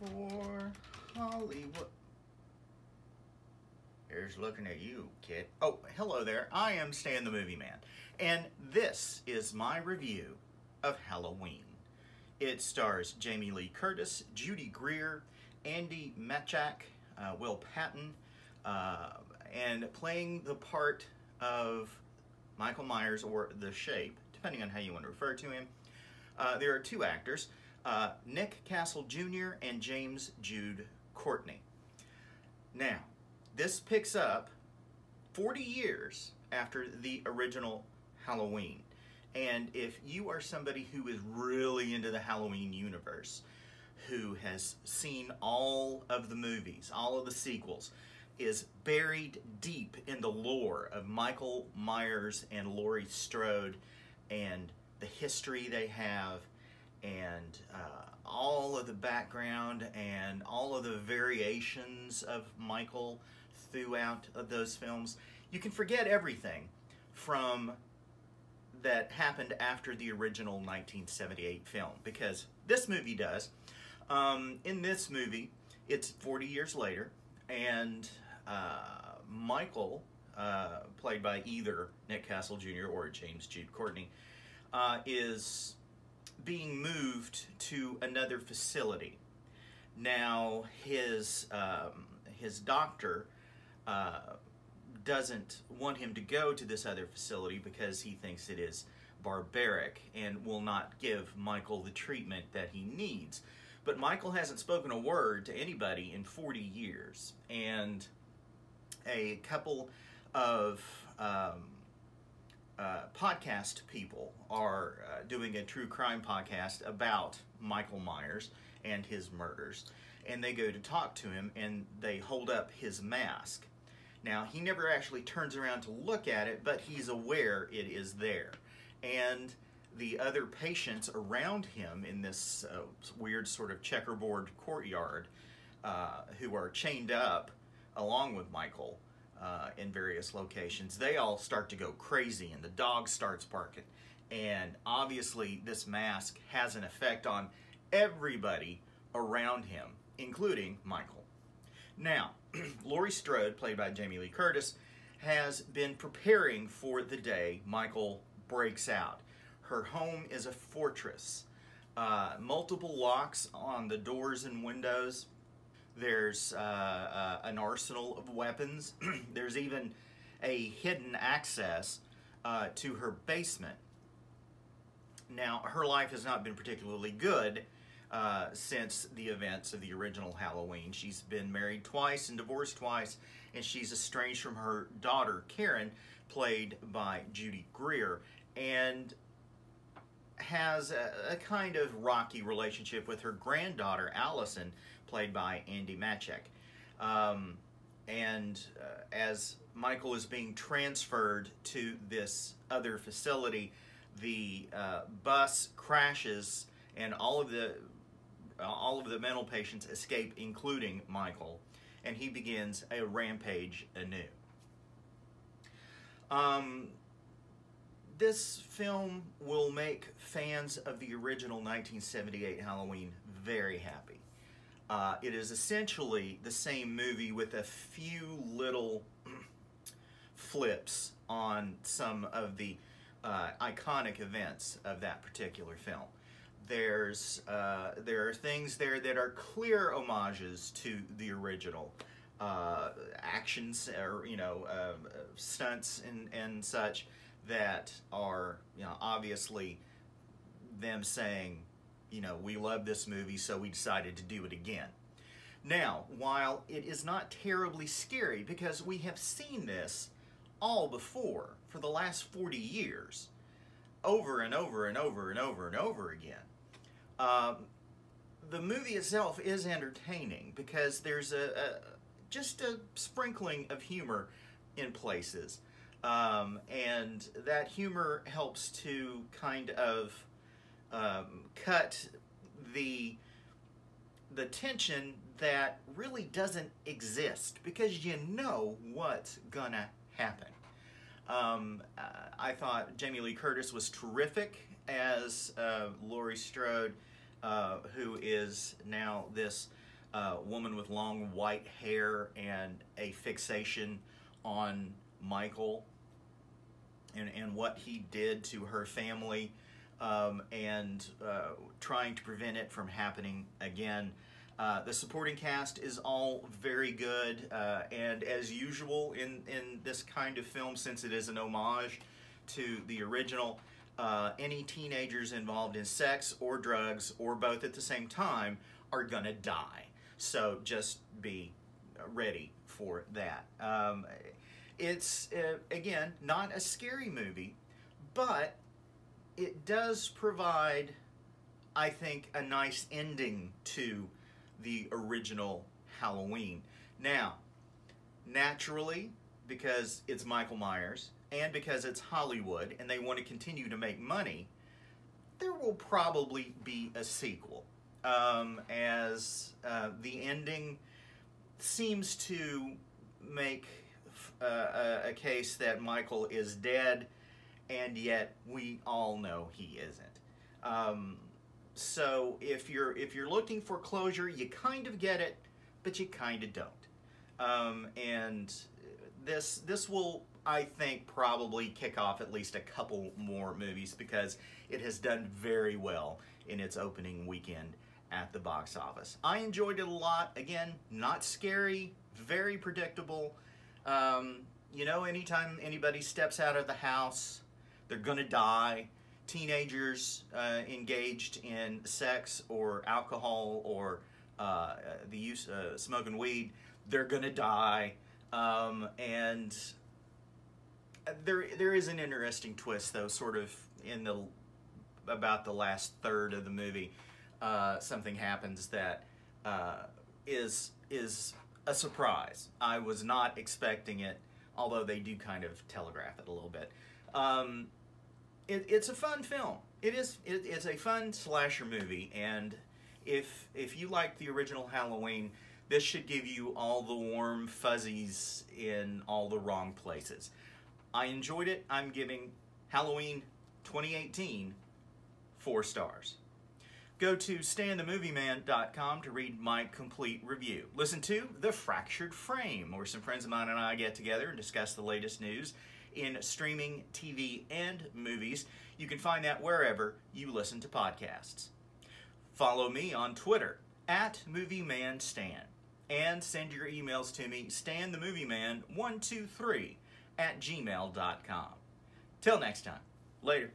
for Hollywood. Here's looking at you, kid. Oh, hello there. I am Stan the Movie Man, and this is my review of Halloween. It stars Jamie Lee Curtis, Judy Greer, Andi Matichak, Will Patton, and playing the part of Michael Myers, or The Shape, depending on how you want to refer to him. There are two actors, Nick Castle Jr. and James Jude Courtney. Now, this picks up 40 years after the original Halloween. And if you are somebody who is really into the Halloween universe, who has seen all of the movies, all of the sequels, is buried deep in the lore of Michael Myers and Laurie Strode and the history they have, and all of the background and all of the variations of Michael throughout those films, you can forget everything from that happened after the original 1978 film, because this movie does. In this movie, it's 40 years later, and Michael, played by either Nick Castle Jr. or James Jude Courtney, is being moved to another facility. Now, his doctor doesn't want him to go to this other facility because he thinks it is barbaric and will not give Michael the treatment that he needs. But Michael hasn't spoken a word to anybody in 40 years, and a couple of podcast people are doing a true crime podcast about Michael Myers and his murders, and they go to talk to him, and they hold up his mask. Now, he never actually turns around to look at it, but he's aware it is there. And the other patients around him in this weird sort of checkerboard courtyard, who are chained up along with Michael in various locations, they all start to go crazy, and the dog starts barking. And obviously this mask has an effect on everybody around him, including Michael. Now, Laurie Strode, played by Jamie Lee Curtis, has been preparing for the day Michael breaks out. Her home is a fortress. Multiple locks on the doors and windows. There's an arsenal of weapons. There's even a hidden access to her basement. Now, her life has not been particularly good since the events of the original Halloween. She's been married twice and divorced twice, and she's estranged from her daughter, Karen, played by Judy Greer, and has a kind of rocky relationship with her granddaughter, Allison, played by Andi Matichak. As Michael is being transferred to this other facility, the bus crashes, and all of the mental patients escape, including Michael, and he begins a rampage anew. This film will make fans of the original 1978 Halloween very happy. It is essentially the same movie with a few little flips on some of the iconic events of that particular film. There are things there that are clear homages to the original actions, or stunts and such, that are obviously them saying, we love this movie, so we decided to do it again. Now, while it is not terribly scary, because we have seen this all before for the last 40 years, over and over and over and over and over again, the movie itself is entertaining because there's just a sprinkling of humor in places, and that humor helps to kind of cut the tension that really doesn't exist, because you know what's gonna happen. I thought Jamie Lee Curtis was terrific as Laurie Strode, who is now this woman with long white hair and a fixation on Michael and what he did to her family, and trying to prevent it from happening again. The supporting cast is all very good, and as usual in this kind of film, since it is an homage to the original, any teenagers involved in sex or drugs or both at the same time are gonna die. So just be ready for that. It's, again, not a scary movie, but it does provide, I think, a nice ending to the original Halloween. Now, naturally, because it's Michael Myers and because it's Hollywood and they want to continue to make money, there will probably be a sequel, as the ending seems to make a case that Michael is dead, and yet we all know he isn't. So if you're looking for closure, you kind of get it, but you kind of don't. And this will, I think, probably kick off at least a couple more movies because it has done very well in its opening weekend at the box office. I enjoyed it a lot. Again, not scary, very predictable. You know, anytime anybody steps out of the house, they're gonna die. Teenagers engaged in sex or alcohol or the use smoking weed, they're gonna die. And there is an interesting twist, though, sort of in about the last third of the movie. Something happens that is a surprise. I was not expecting it, although they do kind of telegraph it a little bit. It's a fun film. It's a fun slasher movie, and if you like the original Halloween, this should give you all the warm fuzzies in all the wrong places. I enjoyed it. I'm giving Halloween 2018 4 stars. Go to StanTheMovieMan.com to read my complete review. Listen to The Fractured Frame, where some friends of mine and I get together and discuss the latest news in streaming, TV, and movies. You can find that wherever you listen to podcasts. Follow me on Twitter, @MovieManStan, and send your emails to me, StanTheMovieMan123 @gmail.com. Till next time, later.